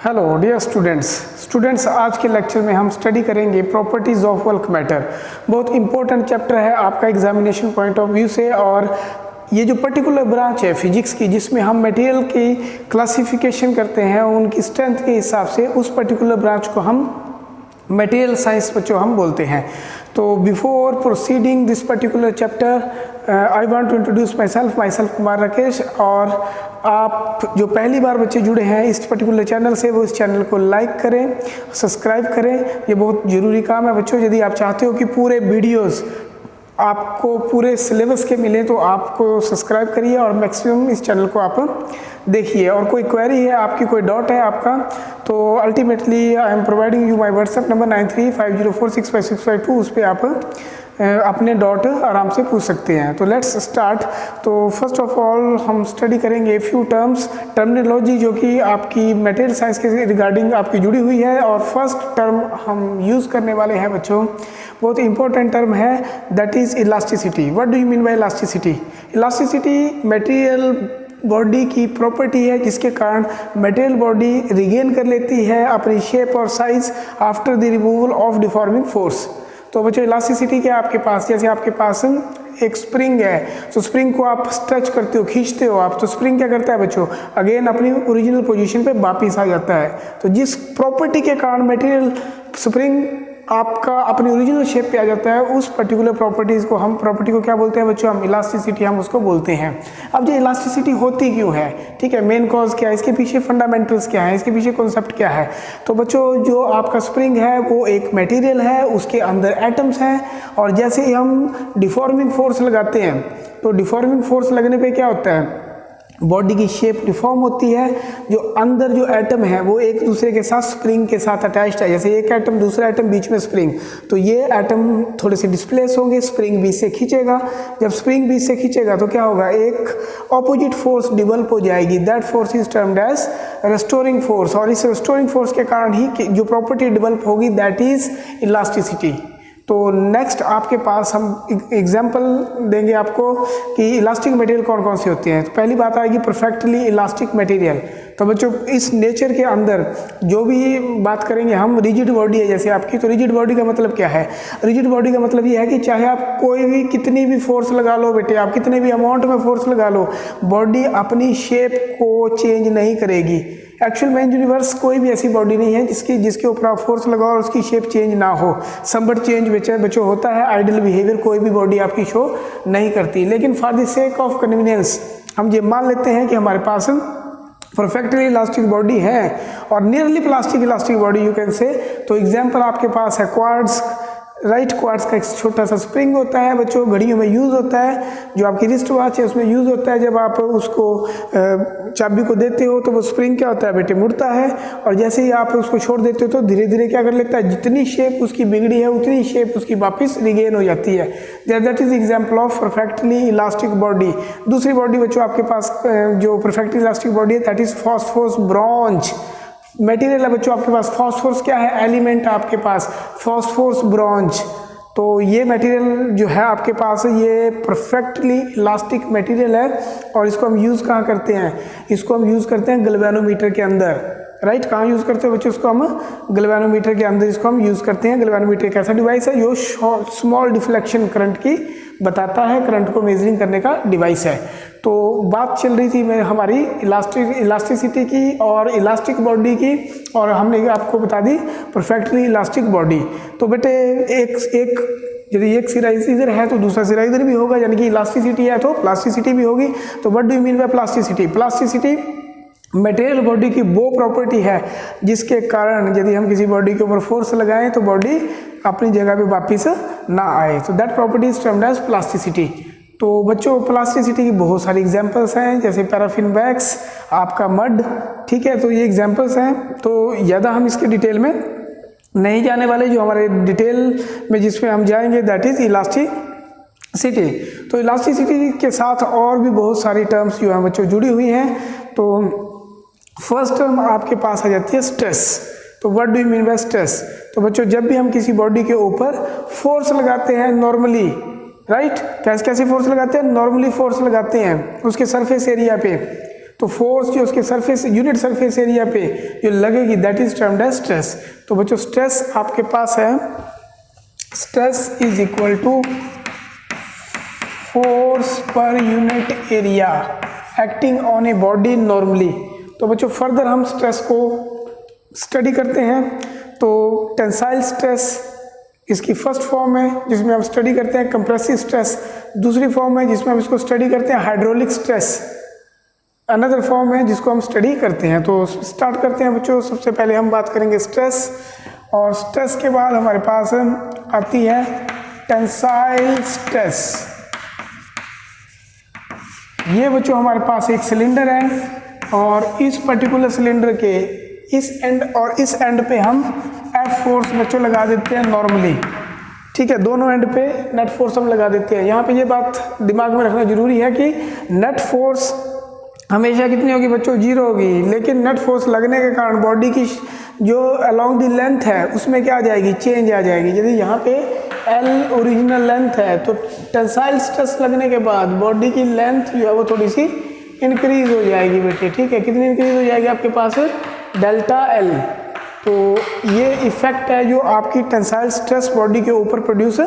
Hello dear students आज के lecture में हम स्टडी करेंगे प्रॉपर्टीज़ ऑफ बल्क मैटर। बहुत इंपॉर्टेंट चैप्टर है आपका एग्जामिनेशन पॉइंट ऑफ व्यू से। और ये जो पर्टिकुलर ब्रांच है फिजिक्स की जिसमें हम मटेरियल की क्लासिफिकेशन करते हैं उनकी स्ट्रेंथ के हिसाब से, उस पर्टिकुलर ब्रांच को हम मटेरियल साइंस बच्चों हम बोलते हैं। तो before proceeding this particular chapter I want to introduce myself Kumar Rakesh. और आप जो पहली बार बच्चे जुड़े हैं इस पर्टिकुलर चैनल से वो इस चैनल को लाइक करें, सब्सक्राइब करें, ये बहुत ज़रूरी काम है बच्चों। यदि आप चाहते हो कि पूरे वीडियोस आपको पूरे सिलेबस के मिले तो आपको सब्सक्राइब करिए और मैक्सिमम इस चैनल को आप देखिए। और कोई क्वेरी है आपकी, कोई डाउट है आपका, तो ultimately I am providing you my WhatsApp number 9350465652। उस पर आप अपने डाउट आराम से पूछ सकते हैं। तो लेट्स स्टार्ट। तो फर्स्ट ऑफ ऑल हम स्टडी करेंगे फ्यू टर्मिनोलॉजी जो कि आपकी मटेरियल साइंस के रिगार्डिंग आपकी जुड़ी हुई है। और फर्स्ट टर्म हम यूज़ करने वाले हैं बच्चों, बहुत इंपॉर्टेंट टर्म है, that is elasticity. What do you mean by elasticity? Elasticity material body की प्रॉपर्टी है जिसके कारण मटेरियल बॉडी रिगेन कर लेती है अपनी शेप और size after the removal of deforming force. तो बच्चों इलास्टिसिटी क्या आपके पास, जैसे आपके पास एक स्प्रिंग है तो स्प्रिंग को आप स्ट्रेच करते हो, खींचते हो आप, तो स्प्रिंग क्या करता है बच्चों, अगेन अपनी ओरिजिनल पोजीशन पे वापस आ जाता है। तो जिस प्रॉपर्टी के कारण मटेरियल स्प्रिंग आपका अपनी ओरिजिनल शेप पे आ जाता है उस पर्टिकुलर प्रॉपर्टीज़ को हम प्रॉपर्टी को क्या बोलते हैं बच्चों, हम इलास्टिसिटी हम उसको बोलते हैं। अब ये इलास्टिसिटी होती क्यों है, ठीक है, मेन कॉज क्या है, इसके पीछे फंडामेंटल्स क्या है, इसके पीछे कॉन्सेप्ट क्या है। तो बच्चों जो आपका स्प्रिंग है वो एक मटेरियल है, उसके अंदर एटम्स हैं और जैसे ही हम डिफॉर्मिंग फोर्स लगाते हैं तो डिफॉर्मिंग फोर्स लगने पे क्या होता है, बॉडी की शेप डिफॉर्म होती है। जो अंदर जो एटम है वो एक दूसरे के साथ स्प्रिंग के साथ अटैच्ड है, जैसे एक एटम दूसरा एटम बीच में स्प्रिंग, तो ये एटम थोड़े से डिस्प्लेस होंगे, स्प्रिंग बीच से खींचेगा। जब स्प्रिंग बीच से खींचेगा तो क्या होगा, एक ऑपोजिट फोर्स डिवेल्प हो जाएगी, that force is termed as restoring force. और इस रेस्टोरिंग फोर्स के कारण ही जो प्रॉपर्टी डिवेल्प होगी दैट इज इलास्टिसिटी। तो नेक्स्ट आपके पास हम एग्जाम्पल देंगे आपको कि इलास्टिक मटेरियल कौन कौन से होते हैं। तो पहली बात आएगी परफेक्टली इलास्टिक मटेरियल। तो बच्चों इस नेचर के अंदर जो भी बात करेंगे हम, रिजिड बॉडी है जैसे आपकी, तो रिजिड बॉडी का मतलब क्या है, रिजिड बॉडी का मतलब ये है कि चाहे आप कोई भी कितनी भी फोर्स लगा लो बेटे, आप कितने भी अमाउंट में फोर्स लगा लो, बॉडी अपनी शेप को चेंज नहीं करेगी। एक्चुअल में यूनिवर्स कोई भी ऐसी बॉडी नहीं है जिसके ऊपर आप फोर्स लगाओ और उसकी शेप चेंज ना हो। समबट चेंज बच्चों होता है, आइडियल बिहेवियर कोई भी बॉडी आपकी शो नहीं करती। लेकिन for the sake of convenience हम ये मान लेते हैं कि हमारे पास परफेक्टली इलास्टिक बॉडी है और nearly plastic elastic body you can say. तो एग्जाम्पल आपके पास है क्वार्ट्ज, राइट, क्वार्ट्ज का एक छोटा सा स्प्रिंग होता है बच्चों, घड़ियों में यूज़ होता है, जो आपकी रिस्ट वॉच है उसमें यूज़ होता है। जब आप उसको चाबी को देते हो तो वो स्प्रिंग क्या होता है बेटे, मुड़ता है, और जैसे ही आप उसको छोड़ देते हो तो धीरे धीरे क्या कर लेता है, जितनी शेप उसकी बिगड़ी है उतनी शेप उसकी वापस रिगेन हो जाती है। That is example of perfectly elastic body. दूसरी बॉडी बच्चों आपके पास जो परफेक्टली इलास्टिक बॉडी है that is phosphorus bronze material है बच्चों। आपके पास फॉस्फोरस क्या है, एलिमेंट आपके पास फॉस्फोरस ब्रॉन्ज। तो ये मटेरियल जो है आपके पास ये परफेक्टली इलास्टिक मटेरियल है और इसको हम यूज़ कहाँ करते हैं, इसको हम यूज़ करते हैं गैल्वेनोमीटर के अंदर, राइट। कहाँ यूज़ करते हैं बच्चों, इसको हम गैल्वेनोमीटर के अंदर इसको हम यूज़ करते हैं। गैल्वेनोमीटर एक ऐसा डिवाइस है जो स्मॉल डिफ्लेक्शन करंट की बताता है, करंट को मेजरिंग करने का डिवाइस है। तो बात चल रही थी मैं हमारी इलास्टिसिटी की और इलास्टिक बॉडी की, और हमने आपको बता दी परफेक्टली इलास्टिक बॉडी। तो बेटे यदि एक सिरा इधर है तो दूसरा सिरा इधर भी होगा, यानी कि इलास्टिसिटी है तो प्लास्टिसिटी भी होगी। तो what do you mean by plasticity? Plasticity material body की वो प्रॉपर्टी है जिसके कारण यदि हम किसी बॉडी के ऊपर फोर्स लगाएं तो बॉडी अपनी जगह पे वापस ना आए। तो that property is termed as plasticity. तो बच्चों प्लास्टिसिटी की बहुत सारी एग्जांपल्स हैं, जैसे पैराफिन वैक्स, आपका मड, ठीक है। तो ये एग्जांपल्स हैं, तो ज़्यादा हम इसके डिटेल में नहीं जाने वाले। जो हमारे डिटेल में जिसमें हम जाएंगे दैट इज इलास्टिसिटी। तो इलास्टिसिटी के साथ और भी बहुत सारी टर्म्स जो हैं बच्चों जुड़ी हुई हैं। तो फर्स्ट टर्म आपके पास आ जाती है स्ट्रेस। तो what do you mean by stress? तो बच्चों जब भी हम किसी बॉडी के ऊपर फोर्स लगाते हैं नॉर्मली, राइट, कैसे फोर्स लगाते हैं, नॉर्मली फोर्स लगाते हैं उसके सरफेस एरिया पे, तो फोर्स जो उसके सरफेस यूनिट सरफेस एरिया पे जो लगेगी that is termed as stress. तो बच्चों स्ट्रेस आपके पास है, stress is equal to force पर unit area acting on a body normally. तो बच्चों फर्दर हम स्ट्रेस को स्टडी करते हैं। तो टेंसाइल स्ट्रेस इसकी फर्स्ट फॉर्म है जिसमें हम स्टडी करते हैं कंप्रेसिव स्ट्रेस, दूसरी फॉर्म है जिसमें हम इसको स्टडी करते हैं हाइड्रोलिक स्ट्रेस, अनदर फॉर्म है जिसको हम स्टडी करते हैं। तो स्टार्ट करते हैं बच्चों। सबसे पहले हम बात करेंगे स्ट्रेस, और स्ट्रेस के बाद हमारे पास आती है टेंसाइल स्ट्रेस। ये बच्चों हमारे पास एक सिलेंडर है और इस पर्टिकुलर सिलेंडर के इस एंड और इस एंड पे हम F फोर्स बच्चों लगा देते हैं नॉर्मली, ठीक है। दोनों एंड पे नेट फोर्स हम लगा देते हैं। यहाँ पे ये बात दिमाग में रखना जरूरी है कि नेट फोर्स हमेशा कितनी होगी बच्चों, 0 होगी, लेकिन नेट फोर्स लगने के कारण बॉडी की जो अलोंग द लेंथ है उसमें क्या आ जाएगी, चेंज आ जाएगी। यदि यहाँ पे L ओरिजिनल लेंथ है तो टेंसाइल स्ट्रेस लगने के बाद बॉडी की लेंथ जो है वो थोड़ी सी इंक्रीज हो जाएगी बेटे, ठीक है। कितनी इंक्रीज हो जाएगी आपके पास, डेल्टा L। तो ये इफेक्ट है जो आपकी टेंसाइल स्ट्रेस बॉडी के ऊपर प्रोड्यूस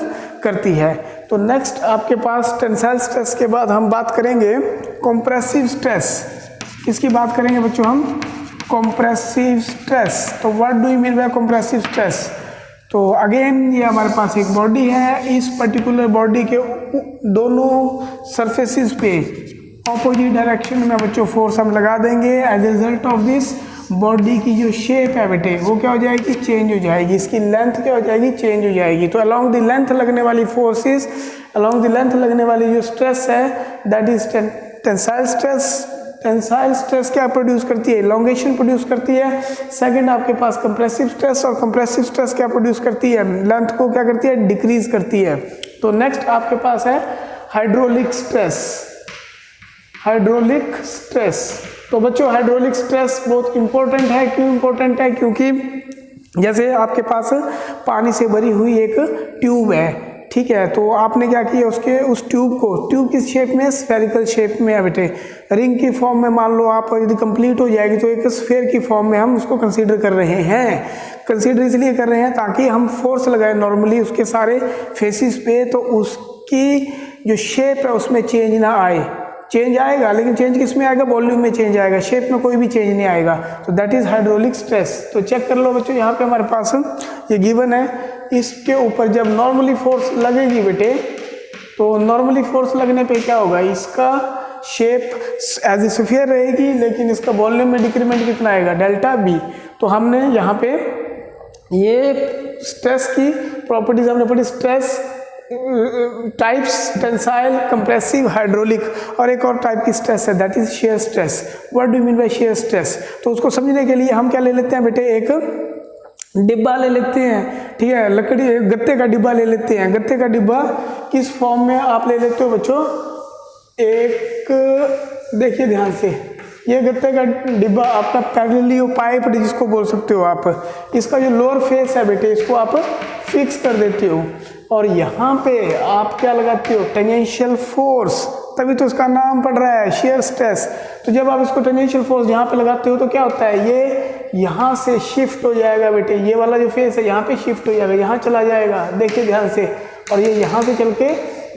करती है। तो नेक्स्ट आपके पास टेंसाइल स्ट्रेस के बाद हम बात करेंगे कंप्रेसिव स्ट्रेस। किसकी बात करेंगे बच्चों हम, कंप्रेसिव स्ट्रेस। तो what do you mean by compressive stress. तो अगेन ये हमारे पास एक बॉडी है, इस पर्टिकुलर बॉडी के दोनों सरफेसेस पे ऑपोजिट डायरेक्शन में बच्चों फोर्स हम लगा देंगे। As a result of this body की जो शेप है बेटे वो क्या हो जाएगी, चेंज हो जाएगी, इसकी लेंथ क्या हो जाएगी, चेंज हो जाएगी। तो अलोंग द लेंथ लगने वाली फोर्सेस, अलोंग द लेंथ लगने वाली जो स्ट्रेस है that is tensile stress. Tensile stress क्या प्रोड्यूस करती है, इलोंगेशन प्रोड्यूस करती है। सेकंड आपके पास कंप्रेसिव स्ट्रेस, और कंप्रेसिव स्ट्रेस क्या प्रोड्यूस करती है, लेंथ को क्या करती है, डिक्रीज करती है। तो नेक्स्ट आपके पास है हाइड्रोलिक स्ट्रेस। हाइड्रोलिक स्ट्रेस, तो बच्चों हाइड्रोलिक स्ट्रेस बहुत इंपॉर्टेंट है। क्यों इंपॉर्टेंट है, क्योंकि जैसे आपके पास पानी से भरी हुई एक ट्यूब है, ठीक है। तो आपने क्या किया, उसके उस ट्यूब को, ट्यूब किस शेप में, स्फेरिकल शेप में है बेटे, रिंग की फॉर्म में मान लो आप यदि कंप्लीट हो जाएगी तो एक स्फेयर की फॉर्म में हम उसको कंसीडर कर रहे हैं। कंसीडर इसलिए कर रहे हैं ताकि हम फोर्स लगाए नॉर्मली उसके सारे फेसिस पे, तो उसकी जो शेप है उसमें चेंज ना आए। चेंज आएगा लेकिन चेंज किस में आएगा, वॉल्यूम में चेंज आएगा, शेप में कोई भी चेंज नहीं आएगा। तो दैट इज हाइड्रोलिक स्ट्रेस। तो चेक कर लो बच्चों, यहाँ पे हमारे पास ये गिवन है, इसके ऊपर जब नॉर्मली फोर्स लगेगी बेटे तो नॉर्मली फोर्स लगने पे क्या होगा, इसका शेप एज ए स्फीयर रहेगी लेकिन इसका वॉल्यूम में डिक्रीमेंट कितना आएगा, डेल्टा बी। तो हमने यहाँ पे ये स्ट्रेस की प्रॉपर्टीज हमने पढ़ी, stress types, tensile, compressive, hydraulic, और एक और टाइप की स्ट्रेस है that is shear stress. What do you mean by shear stress. तो उसको समझने के लिए हम क्या ले लेते हैं बेटे, एक डिब्बा ले लेते हैं, ठीक है, लकड़ी गत्ते का डिब्बा ले लेते हैं। गत्ते का डिब्बा किस फॉर्म में आप ले लेते हो बच्चों, एक देखिए ध्यान से, ये गत्ते का डिब्बा आपका पैरेलली पाइप जिसको बोल सकते हो आप, इसका जो लोअर फेस है बेटे इसको आप फिक्स कर देते हो और यहाँ पे आप क्या लगाते हो, टेंजेंशियल फोर्स, तभी तो इसका नाम पड़ रहा है शेयर स्ट्रेस। तो जब आप इसको टेंजेंशियल फोर्स यहाँ पे लगाते हो तो क्या होता है, ये यहाँ से शिफ्ट हो जाएगा बेटे, ये वाला जो फेस है यहाँ पे शिफ्ट हो जाएगा, यहाँ चला जाएगा, देखिए ध्यान से, और ये यहाँ से चल के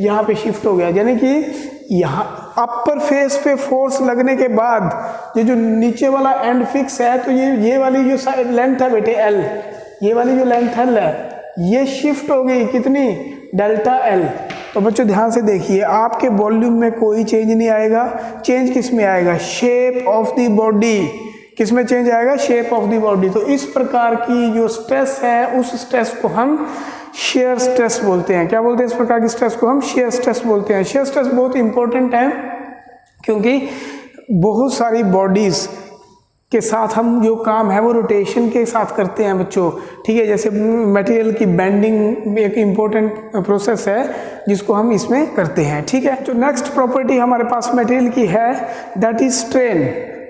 यहाँ पे शिफ्ट हो गया। यानी कि यहाँ अपर फेस पे फोर्स लगने के बाद ये जो नीचे वाला एंड फिक्स है, तो ये वाली जो लेंथ है बेटे L, ये वाली जो लेंथ L है ये शिफ्ट हो गई कितनी, डेल्टा L। तो बच्चों ध्यान से देखिए, आपके वॉल्यूम में कोई चेंज नहीं आएगा, चेंज किस में आएगा, शेप ऑफ द बॉडी, किस में चेंज आएगा, शेप ऑफ द बॉडी। तो इस प्रकार की जो स्ट्रेस है उस स्ट्रेस को हम शेयर स्ट्रेस बोलते हैं। क्या बोलते हैं, इस प्रकार की स्ट्रेस को हम शेयर स्ट्रेस बोलते हैं। शेयर स्ट्रेस बहुत इंपॉर्टेंट है क्योंकि बहुत सारी बॉडीज के साथ हम जो काम है वो रोटेशन के साथ करते हैं बच्चों, ठीक है। जैसे मटेरियल की बेंडिंग एक इम्पोर्टेंट प्रोसेस है जिसको हम इसमें करते हैं, ठीक है। जो नेक्स्ट प्रॉपर्टी हमारे पास मटेरियल की है that is strain.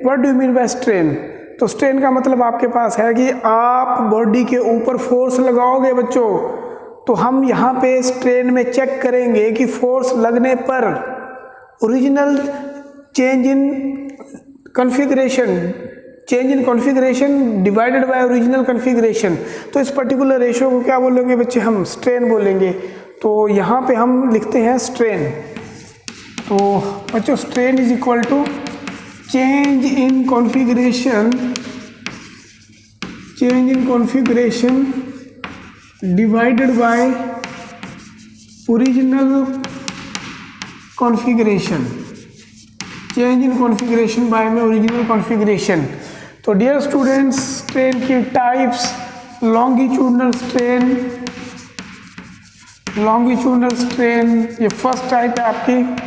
What do you mean by strain. तो स्ट्रेन का मतलब आपके पास है कि आप बॉडी के ऊपर फोर्स लगाओगे बच्चों, तो हम यहाँ पे स्ट्रेन में चेक करेंगे कि फोर्स लगने पर original change in configuration, change in configuration divided by original configuration, तो इस पर्टिकुलर रेशियो को क्या बोलेंगे बच्चे, हम स्ट्रेन बोलेंगे। तो यहाँ पे हम लिखते हैं स्ट्रेन। तो बच्चों strain is equal to change in configuration, change in configuration divided by original configuration, change in configuration by में ओरिजिनल कॉन्फ़िगरेशन। तो डियर स्टूडेंट्स, स्ट्रेन की types, longitudinal strain, longitudinal strain ये फर्स्ट टाइप है आपकी,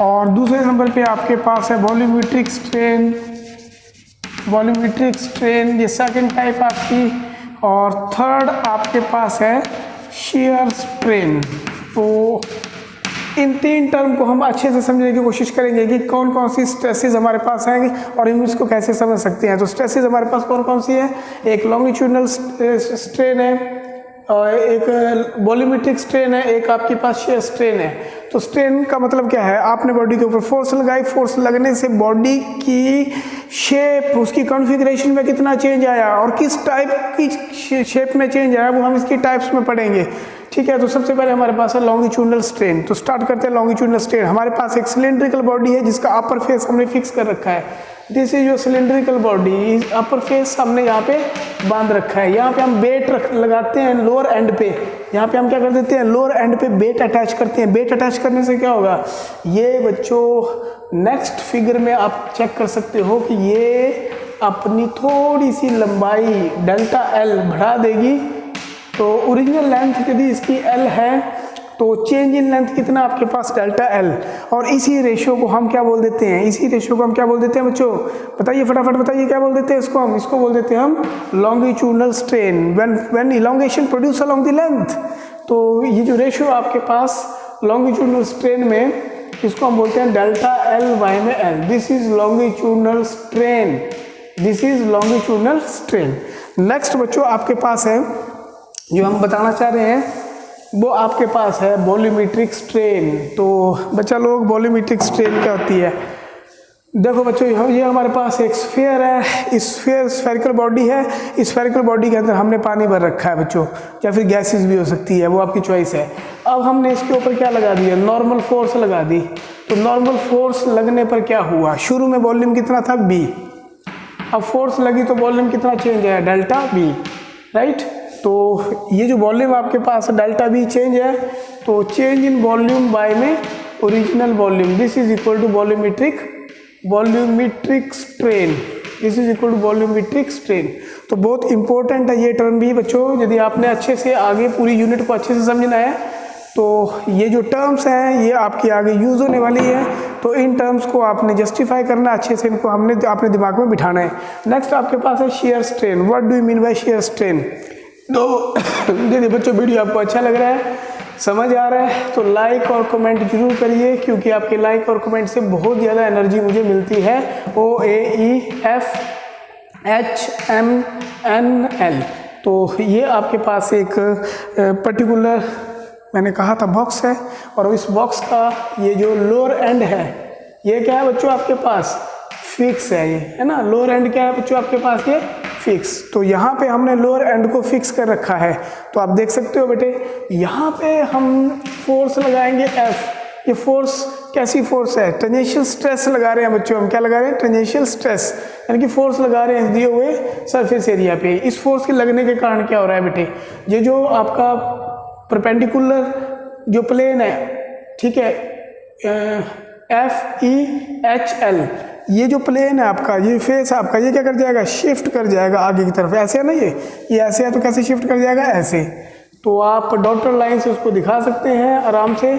और दूसरे नंबर पे आपके पास है वॉल्यूमेट्रिक स्ट्रेन, वॉल्यूमेट्रिक स्ट्रेन ये सेकंड टाइप आपकी, और थर्ड आपके पास है shear स्ट्रेन। तो इन तीन टर्म को हम अच्छे से समझने की कोशिश करेंगे कि कौन कौन सी स्ट्रेसेस हमारे पास हैं और हम इसको कैसे समझ सकते हैं। तो स्ट्रेसेस हमारे पास कौन कौन सी है, एक लॉन्गिट्यूडनल स्ट्रेन है, और एक वॉल्यूमेट्रिक स्ट्रेन है, एक आपके पास शेयर स्ट्रेन है। तो स्ट्रेन का मतलब क्या है, आपने बॉडी के ऊपर फोर्स लगाई, फोर्स लगने से बॉडी की शेप, उसकी कॉन्फ़िगरेशन में कितना चेंज आया और किस टाइप की शेप में चेंज आया वो हम इसकी टाइप्स में पढ़ेंगे। ठीक है, तो सबसे पहले हमारे पास है लॉन्गिट्यूडनल स्ट्रेन। तो स्टार्ट करते हैं लॉन्गिट्यूडनल स्ट्रेन। हमारे पास एक सिलेंड्रिकल बॉडी है जिसका अपर फेस हमने फिक्स कर रखा है। This is your cylindrical body, upper face हमने यहाँ पे बांध रखा है। यहाँ पे हम बेट लगाते हैं लोअर एंड पे, यहाँ पे हम क्या कर देते हैं, लोअर एंड पे बेट अटैच करते हैं। बेट अटैच करने से क्या होगा, ये बच्चों नेक्स्ट फिगर में आप चेक कर सकते हो कि ये अपनी थोड़ी सी लंबाई डेल्टा एल बढ़ा देगी। तो ओरिजिनल लेंथ यदि इसकी एल है तो चेंज इन लेंथ कितना आपके पास डेल्टा एल, और इसी रेशियो को हम क्या बोल देते हैं, इसी रेशियो को हम क्या बोल देते हैं बच्चों, बताइए फटाफट बताइए क्या बोल देते हैं इसको, हम इसको बोल देते हैं हम longitudinal strain when elongation produce along the length. तो ये जो रेशियो आपके पास लॉन्गिट्यूडनल स्ट्रेन में, इसको हम बोलते हैं डेल्टा एल बाय में L. This is longitudinal strain, this is longitudinal strain. Next बच्चों आपके पास है, जो हम बताना चाह रहे हैं वो आपके पास है वॉल्यूमेट्रिक स्ट्रेन। तो बच्चा लोग वॉल्यूमेट्रिक स्ट्रेन क्या होती है, देखो बच्चों ये हमारे पास एक स्फीयर है, स्फेरिकल बॉडी है। इस स्फेरिकल बॉडी के अंदर हमने पानी भर रखा है बच्चों, या फिर गैसेस भी हो सकती है, वो आपकी चॉइस है। अब हमने इसके ऊपर क्या लगा दिया, नॉर्मल फोर्स लगा दी। तो नॉर्मल फोर्स लगने पर क्या हुआ, शुरू में वॉल्यूम कितना था बी, अब फोर्स लगी तो वॉल्यूम कितना चेंज है, डेल्टा बी, राइट। तो ये जो वॉल्यूम आपके पास डेल्टा बी चेंज है, तो चेंज इन वॉल्यूम बाय में original volume, this is equal to volumetric strain, this is equal to volumetric strain. तो बहुत इंपॉर्टेंट है ये टर्म भी बच्चों, यदि आपने अच्छे से आगे पूरी यूनिट को अच्छे से समझना है तो ये जो टर्म्स हैं ये आपकी आगे यूज़ होने वाली है। तो इन टर्म्स को आपने जस्टिफाई करना अच्छे से, इनको हमने अपने दिमाग में बिठाना है। नेक्स्ट आपके पास है shear strain. What do you mean by share strain. तो यदि बच्चों वीडियो आपको अच्छा लग रहा है, समझ आ रहा है, तो लाइक और कमेंट जरूर करिए, क्योंकि आपके लाइक और कमेंट से बहुत ज़्यादा एनर्जी मुझे मिलती है। OAEFHMNL। तो ये आपके पास एक पर्टिकुलर मैंने कहा था बॉक्स है, और इस बॉक्स का ये जो लोअर एंड है ये क्या है बच्चों आपके पास फिक्स है, ये है ना। लोअर एंड क्या है बच्चों आपके पास, ये फिक्स। तो यहाँ पे हमने लोअर एंड को फिक्स कर रखा है। तो आप देख सकते हो बेटे, यहाँ पे हम फोर्स लगाएंगे F। ये फोर्स कैसी फोर्स है, टेंजेंशियल स्ट्रेस लगा रहे हैं बच्चों, हम क्या लगा रहे हैं, टेंजेंशियल स्ट्रेस, यानी कि फोर्स लगा रहे हैं दिए हुए सरफेस एरिया पे। इस फोर्स के लगने के कारण क्या हो रहा है बेटे, ये जो आपका परपेंडिकुलर जो प्लेन है, ठीक है, FEHL, ये जो प्लेन है आपका, ये फेस आपका, ये क्या कर जाएगा, शिफ्ट कर जाएगा आगे की तरफ। ऐसे है ना, ये ऐसे है, तो कैसे शिफ्ट कर जाएगा, ऐसे। तो आप डॉटर लाइन से उसको दिखा सकते हैं आराम से।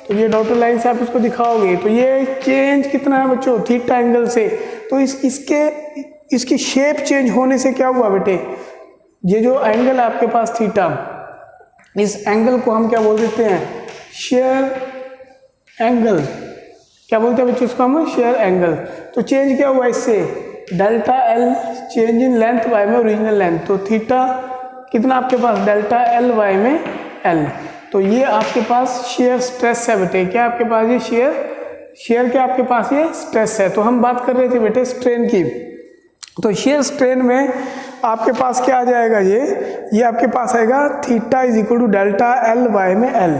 तो ये डॉटर लाइन से आप इसको दिखाओगे तो ये चेंज कितना है बच्चों, थीटा एंगल से। तो इसकी शेप चेंज होने से क्या हुआ बेटे, ये जो एंगल है आपके पास थीटा, इस एंगल को हम क्या बोल देते हैं, शेयर एंगल। क्या बोलते हैं बच्चों इसको हम, शेयर एंगल। तो चेंज क्या हुआ इससे, delta L change in length by में ओरिजिनल लेंथ। तो थीटा कितना आपके पास, डेल्टा एल बाय में एल। तो ये आपके पास शेयर स्ट्रेस है बेटे, क्या आपके पास ये शेयर शेयर क्या आपके पास ये स्ट्रेस है। तो हम बात कर रहे थे बेटे स्ट्रेन की। तो शेयर स्ट्रेन में आपके पास क्या आ जाएगा, ये आपके पास आएगा theta is equal to delta L Y में L.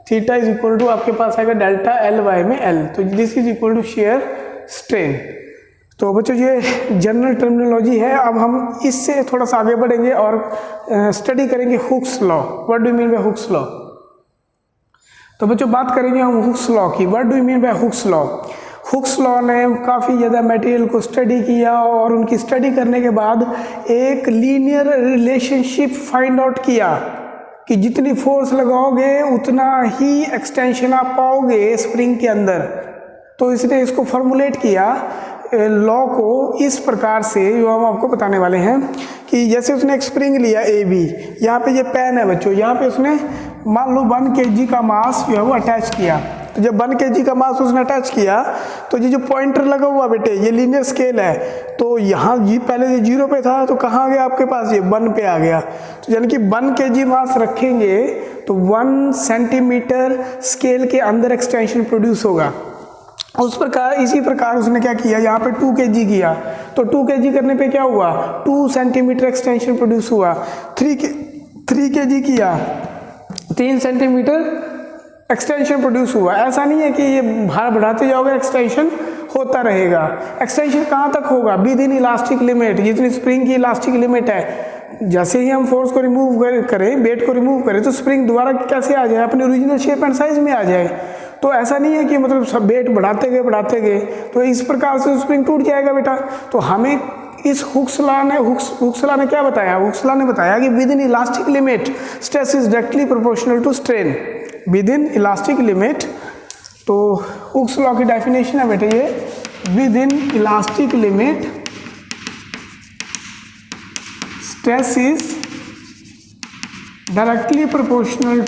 Theta is equal to आपके पास आएगा डेल्टा एल वाई में एल। तो this is equal to shear strain. तो बच्चों ये जनरल टर्मिनोलॉजी है। अब हम इससे थोड़ा सा आगे बढ़ेंगे और स्टडी करेंगे Hooke's law. What do you mean by hooks law? तो बच्चों बात करेंगे हम हुक्स लॉ की। What do you mean by Hooke's law? Hooke's law ने काफ़ी ज़्यादा मटेरियल को स्टडी किया और उनकी स्टडी करने के बाद एक लीनियर रिलेशनशिप फाइंड आउट किया कि जितनी फोर्स लगाओगे उतना ही एक्सटेंशन आप पाओगे स्प्रिंग के अंदर। तो इसने इसको फॉर्मुलेट किया लॉ को इस प्रकार से, जो हम आपको बताने वाले हैं कि जैसे उसने एक स्प्रिंग लिया ए बी, यहाँ पे ये पेन है बच्चों, यहाँ पे उसने मान लो 1 kg का मास जो है वो अटैच किया। तो जब 1 kg का मास उसने अटैच किया तो ये जो पॉइंटर लगा हुआ बेटे ये लीनियर स्केल है। तो यहाँ जी पहले ये 0 पे था तो कहाँ आ गया आपके पास, ये 1 पे आ गया। तो यानी कि 1 kg मास रखेंगे तो 1 सेंटीमीटर स्केल के अंदर एक्सटेंशन प्रोड्यूस होगा। उस प्रकार इसी प्रकार उसने क्या किया, यहाँ पे 2 kg किया तो 2 kg करने पे क्या हुआ, 2 सेंटीमीटर एक्सटेंशन प्रोड्यूस हुआ। 3 kg किया 3 सेंटीमीटर एक्सटेंशन प्रोड्यूस हुआ। ऐसा नहीं है कि ये भार बढ़ाते जाओगे एक्सटेंशन होता रहेगा। एक्सटेंशन कहाँ तक होगा, विद इन इलास्टिक लिमिट, जितनी स्प्रिंग की इलास्टिक लिमिट है। जैसे ही हम फोर्स को रिमूव करें, वेट को रिमूव करें, तो स्प्रिंग दोबारा कैसे आ जाए, अपने ओरिजिनल शेप एंड साइज में आ जाए। तो ऐसा नहीं है कि मतलब सब वेट बढ़ाते गए तो इस प्रकार से स्प्रिंग टूट जाएगा बेटा। तो हमें इस हुक्स लॉ ने क्या बताया, हुक्स लॉ ने बताया कि within elastic limit stress is directly proportional to strain. Within elastic limit, तो हुक्स लॉ की डेफिनेशन है बेटे ये, within elastic limit stress is directly proportional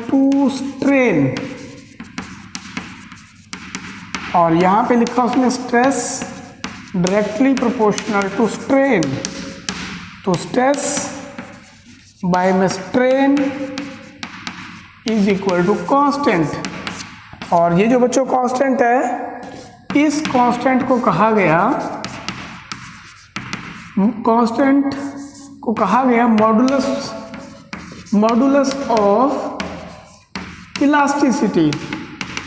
to strain. और यहां पे लिखा उसने stress directly proportional to strain. तो स्ट्रेस बाय में strain is equal to constant. और ये जो बच्चों कांस्टेंट है, इस कांस्टेंट को कहा गया मॉडुलस ऑफ इलास्टिसिटी।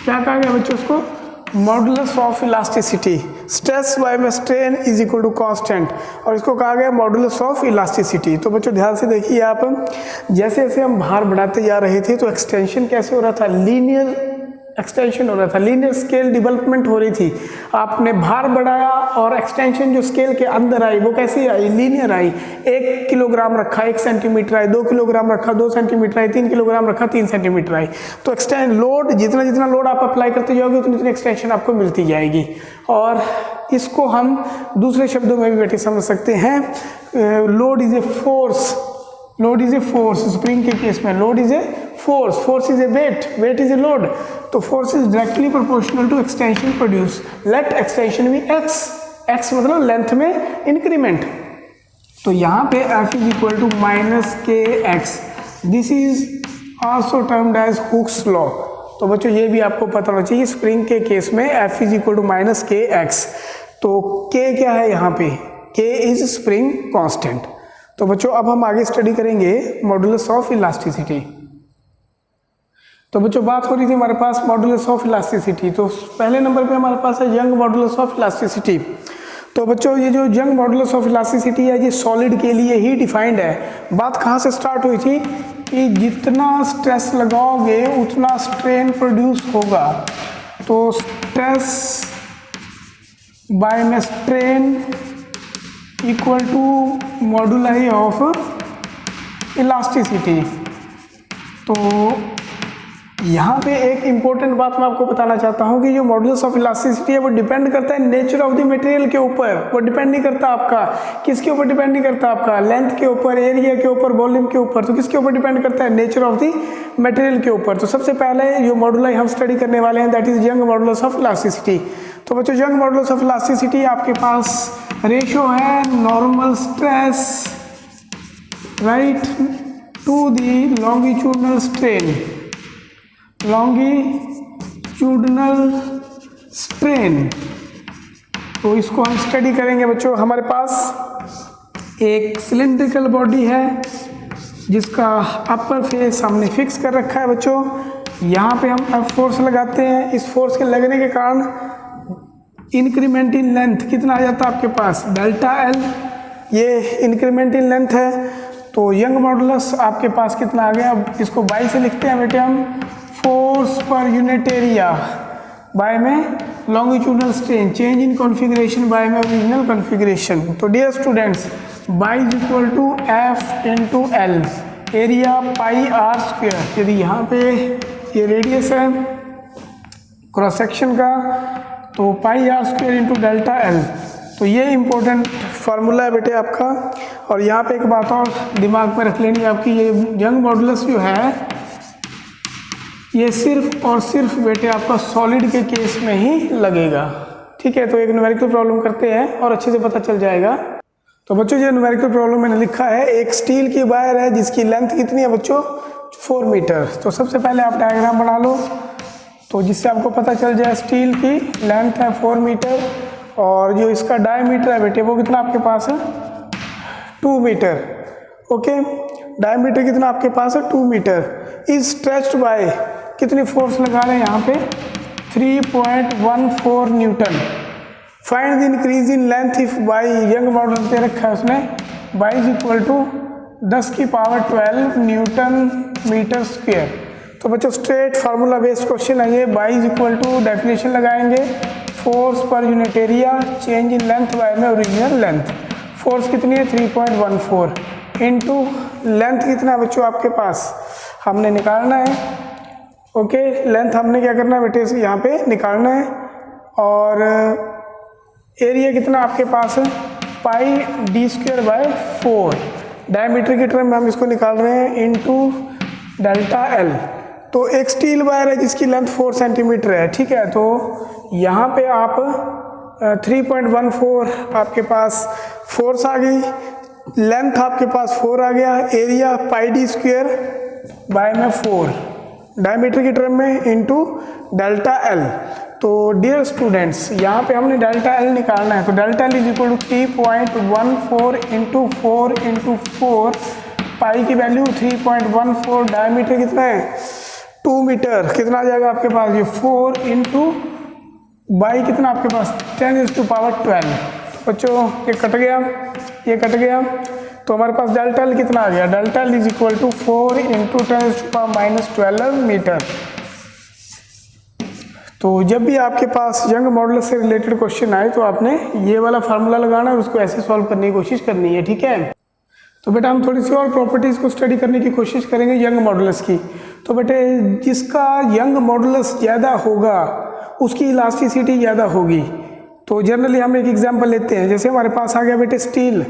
क्या कहा गया बच्चों उसको, modulus of elasticity. Stress by में strain is equal to constant, और इसको कहा गया मॉडुलस ऑफ इलास्टिसिटी। तो बच्चों ध्यान से देखिए आप, जैसे जैसे हम भार बढ़ाते जा रहे थे तो एक्सटेंशन कैसे हो रहा था, लीनियर एक्सटेंशन हो रहा था, लीनियर स्केल डेवलपमेंट हो रही थी। आपने भार बढ़ाया और एक्सटेंशन जो स्केल के अंदर आई वो कैसी आई, लीनियर आई। 1 किलोग्राम रखा 1 सेंटीमीटर आई, 2 किलोग्राम रखा 2 सेंटीमीटर आई, 3 किलोग्राम रखा 3 सेंटीमीटर आई। तो एक्सटेंड लोड, जितना लोड आप अप्लाई करते जाओगे उतनी एक्सटेंशन आपको मिलती जाएगी। और इसको हम दूसरे शब्दों में भी बेटे समझ सकते हैं, load is a force. Spring के केस में load is a force is a weight is a load. तो force is directly proportional to extension produce. Let extension भी एक्स मतलब लेंथ में इंक्रीमेंट। तो यहाँ पे F is equal to -kx। This is also termed as Hooke's law. तो बच्चों ये भी आपको पता होना चाहिए, स्प्रिंग के केस में F is equal to -kx। तो k क्या है यहाँ पे, k इज स्प्रिंग कांस्टेंट। तो बच्चों अब हम आगे स्टडी करेंगे मॉडुलस ऑफ इलास्टिसिटी। तो बच्चों बात हो रही थी हमारे पास मॉडुलस ऑफ इलास्टिसिटी। तो पहले नंबर पे हमारे पास है यंग मॉडुलस ऑफ इलास्टिसिटी। तो बच्चों ये जो यंग मॉडुलस ऑफ इलास्टिसिटी है ये सॉलिड के लिए ही डिफाइंड है। बात कहाँ से स्टार्ट हुई थी कि जितना स्ट्रेस लगाओगे उतना स्ट्रेन प्रोड्यूस होगा। तो स्ट्रेस बाय में strain equal to moduli of elasticity. तो यहाँ पे एक इम्पोर्टेंट बात मैं आपको बताना चाहता हूँ कि जो मॉडुलस ऑफ इलास्टिसिटी है वो डिपेंड करता है नेचर ऑफ द मटेरियल के ऊपर। वो डिपेंड नहीं करता आपका, किसके ऊपर डिपेंड नहीं करता आपका, लेंथ के ऊपर, एरिया के ऊपर, वॉल्यूम के ऊपर। तो किसके ऊपर डिपेंड करता है, नेचर ऑफ द मटेरियल के ऊपर। तो सबसे पहले जो मॉडुलाई हम स्टडी करने वाले हैं that is Young modulus of elasticity. तो बच्चों यंग मॉडुलस ऑफ इलास्टिसिटी आपके पास रेशियो है normal stress right to the longitudinal strain. Longitudinal strain. तो इसको हम स्टडी करेंगे बच्चों। हमारे पास एक सिलिंड्रिकल बॉडी है जिसका अपर फेस हमने फिक्स कर रखा है बच्चों। यहाँ पे हम फोर्स लगाते हैं। इस फोर्स के लगने के कारण इंक्रीमेंट इन लेंथ कितना आ जाता है आपके पास, डेल्टा एल। ये इंक्रीमेंट इन लेंथ है। तो यंग मॉडुलस आपके पास कितना आ गया, अब इसको बाई से लिखते हैं बेटे हम, फोर्स पर यूनिट एरिया बाय में longitudinal strain, change in configuration by में ओरिजिनल कॉन्फ़िगरेशन। तो dear students, Y is equal to F into L, area pi R square. यदि यहाँ पे ये रेडियस है क्रॉस सेक्शन का, तो pi R square into delta L. तो ये इम्पोर्टेंट फार्मूला है बेटे आपका। और यहाँ पे एक बात और दिमाग में रख लेनी है आपकी, ये यंग मॉडुलस जो है ये सिर्फ और सिर्फ बेटे आपका सॉलिड के केस में ही लगेगा। ठीक है, तो एक न्यूमेरिकल प्रॉब्लम करते हैं और अच्छे से पता चल जाएगा। तो बच्चों ये न्यूमेरिकल प्रॉब्लम मैंने लिखा है, एक स्टील की वायर है जिसकी लेंथ कितनी है बच्चों, 4 मीटर। तो सबसे पहले आप डायग्राम बना लो तो जिससे आपको पता चल जाए स्टील की लेंथ है 4 मीटर और जो इसका डायमीटर है बेटे वो कितना आपके पास है, 2 मीटर। ओके, डायमीटर कितना आपके पास है, 2 मीटर। इज स्ट्रेच्ड बाय, कितनी फोर्स लगा रहे हैं यहाँ पे, 3.14 newton. Find the increase in length if Y, Young modulus दे रखा है उसने, बाई इज इक्वल टू 10 की पावर 12 न्यूटन मीटर स्क्वायर। तो बच्चों स्ट्रेट फार्मूला बेस्ड क्वेश्चन है ये। Y is equal to definition लगाएंगे, फोर्स पर unit area change in length by में ओरिजिनल लेंथ। फोर्स कितनी है 3.14 इंटू लेंथ कितना है बच्चों आपके पास, हमने निकालना है। ओके, लेंथ हमने क्या करना है बेटे, यहाँ पे निकालना है। और एरिया कितना आपके पास है, पाई डी स्क्वायर बाय 4। डायमीटर की टर्म में हम इसको निकाल रहे हैं इंटू डेल्टा एल। तो एक स्टील वायर है जिसकी लेंथ 4 सेंटीमीटर है। ठीक है, तो यहाँ पे आप 3.14 आपके पास फोर्स आ गई, लेंथ आपके पास 4 आ गया, area pi D square by में 4 डायमीटर की टर्म में इंटू डेल्टा एल। तो डियर स्टूडेंट्स, यहाँ पे हमने डेल्टा एल निकालना है। तो delta L is equal to 3.14 into 4 into 4, pi की वैल्यू 3.14, डायमीटर कितना है 2 मीटर। कितना आ जाएगा आपके पास, ये 4 इंटू बाई कितना आपके पास 10⁻12। बच्चों ये कट गया, ये कट गया। तो हमारे पास डेल्टा एल कितना आ गया, delta L is equal to 4 into 10⁻12 metre. तो जब भी आपके पास यंग मॉडुलस से रिलेटेड क्वेश्चन आए तो आपने ये वाला फार्मूला लगाना है और उसको ऐसे सॉल्व करने की कोशिश करनी है। ठीक है, तो बेटा हम थोड़ी सी और प्रॉपर्टीज़ को स्टडी करने की कोशिश करेंगे यंग मॉडुलस की। तो बेटे जिसका यंग मॉडुलस ज़्यादा होगा उसकी इलास्टिसिटी ज़्यादा होगी। तो जनरली हम एक एग्जांपल लेते हैं, जैसे हमारे पास आ गया बेटे स्टील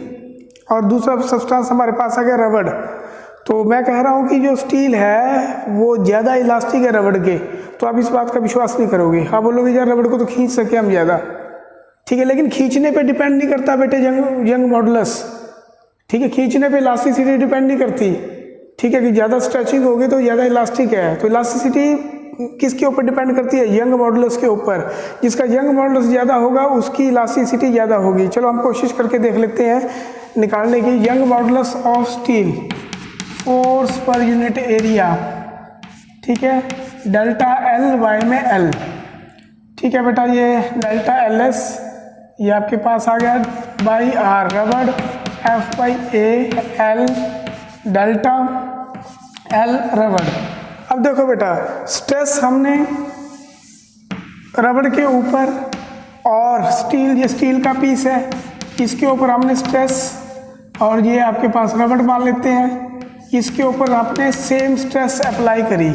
और दूसरा सब्सटेंस हमारे पास आ गया रबड़। तो मैं कह रहा हूँ कि जो स्टील है वो ज़्यादा इलास्टिक है रबड़ के, तो आप इस बात का विश्वास नहीं करोगे। हाँ बोलोगे यार रबड़ को तो खींच सके हम ज़्यादा, ठीक है, लेकिन खींचने पे डिपेंड नहीं करता बेटे यंग मॉडुलस। ठीक है, खींचने पे इलास्टिसिटी डिपेंड नहीं करती। ठीक है, कि ज़्यादा स्ट्रेचिंग होगी तो ज़्यादा इलास्टिक है। तो इलास्टिसिटी किसके ऊपर डिपेंड करती है, यंग मॉडुलस के ऊपर। जिसका यंग मॉडुलस ज़्यादा होगा उसकी इलास्टिसिटी ज़्यादा होगी। चलो हम कोशिश करके देख लेते हैं निकालने की। Young modulus of steel, force पर यूनिट एरिया, ठीक है, डेल्टा एल बाय में एल। ठीक है बेटा, ये डेल्टा एल एस ये आपके पास आ गया बाई आर रबड़, F by A L delta L रबड़। अब देखो बेटा स्ट्रेस हमने रबड़ के ऊपर और स्टील, ये स्टील का पीस है इसके ऊपर हमने स्ट्रेस, और ये आपके पास रबड़ मान लेते हैं, इसके ऊपर आपने सेम स्ट्रेस अप्लाई करी।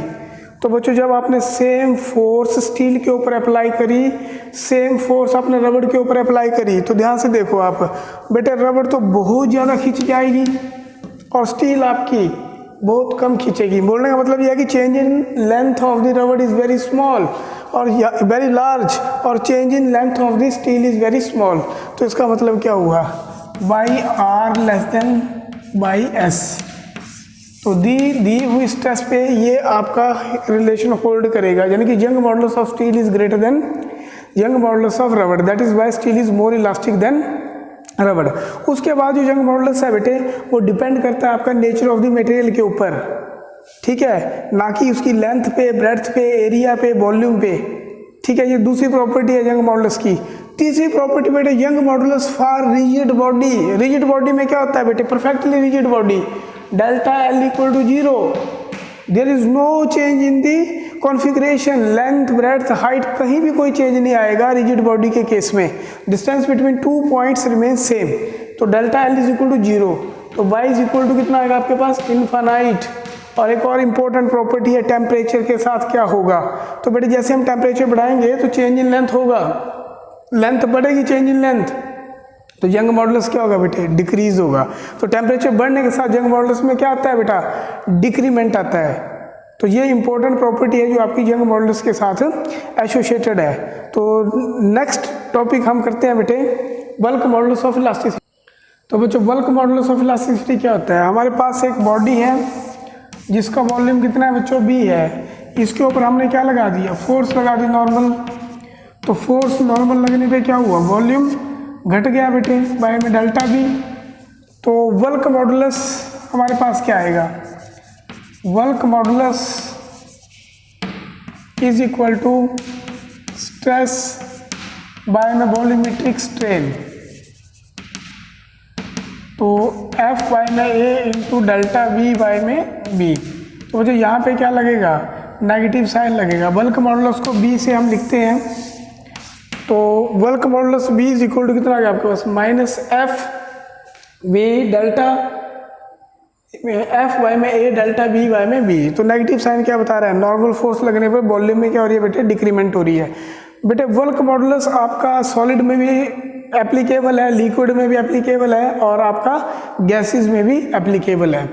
तो बच्चों जब आपने सेम फोर्स स्टील के ऊपर अप्लाई करी, सेम फोर्स आपने रबड़ के ऊपर अप्लाई करी, तो ध्यान से देखो आप बेटे, रबड़ तो बहुत ज़्यादा खींच जाएगी और स्टील आपकी बहुत कम खींचेगी। बोलने का मतलब यह है कि change in length of the रबड़ इज़ वेरी स्मॉल और वेरी लार्ज, और change in length of the steel is very small. तो इसका मतलब क्या हुआ, Y R less than Y S. तो दी हुई स्ट्रेस पे ये आपका रिलेशन होल्ड करेगा, यानी कि Young modulus of steel is greater than Young modulus of रबड़, that is why steel is more elastic than रबड़। उसके बाद जो यंग मॉडुलस है बेटे वो डिपेंड करता है आपका नेचर ऑफ द मटेरियल के ऊपर, ठीक है, ना कि उसकी लेंथ पे, ब्रेड्थ पे, एरिया पे, वॉल्यूम पे, ठीक है। ये दूसरी प्रॉपर्टी है यंग मॉडुलस की। तीसरी प्रॉपर्टी बेटे Young modulus for rigid body. Rigid body में क्या होता है बेटे, perfectly rigid body, delta L equal to 0, there is no change in the configuration, length, breadth, height, कहीं भी कोई चेंज नहीं आएगा रिजिड बॉडी के केस में। Distance between 2 points remain same, तो delta L is equal to 0, तो y is equal to कितना आएगा आपके पास, इनफाइनाइट। और एक और इंपॉर्टेंट प्रॉपर्टी है टेम्परेचर के साथ क्या होगा, तो बेटे जैसे हम टेम्परेचर बढ़ाएंगे तो चेंज इन लेंथ होगा, लेंथ बढ़ेगी, चेंज इन लेंथ, तो यंग मॉडुलस क्या होगा बेटे, डिक्रीज होगा। तो टेम्परेचर बढ़ने के साथ यंग मॉडुलस में क्या आता है बेटा, डिक्रीमेंट आता है। तो ये इंपॉर्टेंट प्रॉपर्टी है जो आपकी यंग मॉडुलस के साथ एसोसिएटेड है। तो नेक्स्ट टॉपिक हम करते हैं बेटे बल्क मॉडुलस ऑफ इलास्टिसिटी। तो बच्चों बल्क मॉडुलस ऑफ इलास्टिसिटी क्या होता है, हमारे पास एक बॉडी है जिसका वॉल्यूम कितना है बच्चों, b है, इसके ऊपर हमने क्या लगा दिया, फोर्स लगा दी नॉर्मल। तो फोर्स नॉर्मल लगने पे क्या हुआ, वॉल्यूम घट गया बेटे बाय में डेल्टा b। तो बल्क मॉडुलस हमारे पास क्या आएगा, bulk modulus is equal to stress by में वॉल्यूमेट्रिक स्ट्रेन, तो F बाय में A into delta B by में B। तो मुझे यहाँ पे क्या लगेगा, नेगेटिव साइन लगेगा। बल्क मॉडुलस को B से हम लिखते हैं, तो bulk modulus B is equal to कितना आ गया आपके पास, minus F B delta F by में A डेल्टा B बाय में B। तो नेगेटिव साइन क्या बता रहा है, नॉर्मल फोर्स लगने पर वॉल्यूम में क्या हो रही है बेटे, डिक्रीमेंट हो रही है। बेटे बल्क मॉडुलस आपका सॉलिड में भी एप्लीकेबल है, लिक्विड में भी एप्लीकेबल है, और आपका गैसेस में भी एप्लीकेबल है।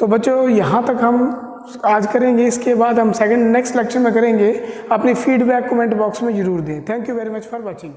तो बच्चों यहाँ तक हम आज करेंगे, इसके बाद हम नेक्स्ट लेक्चर में करेंगे। अपनी फीडबैक कमेंट बॉक्स में जरूर दें। Thank you very much for watching.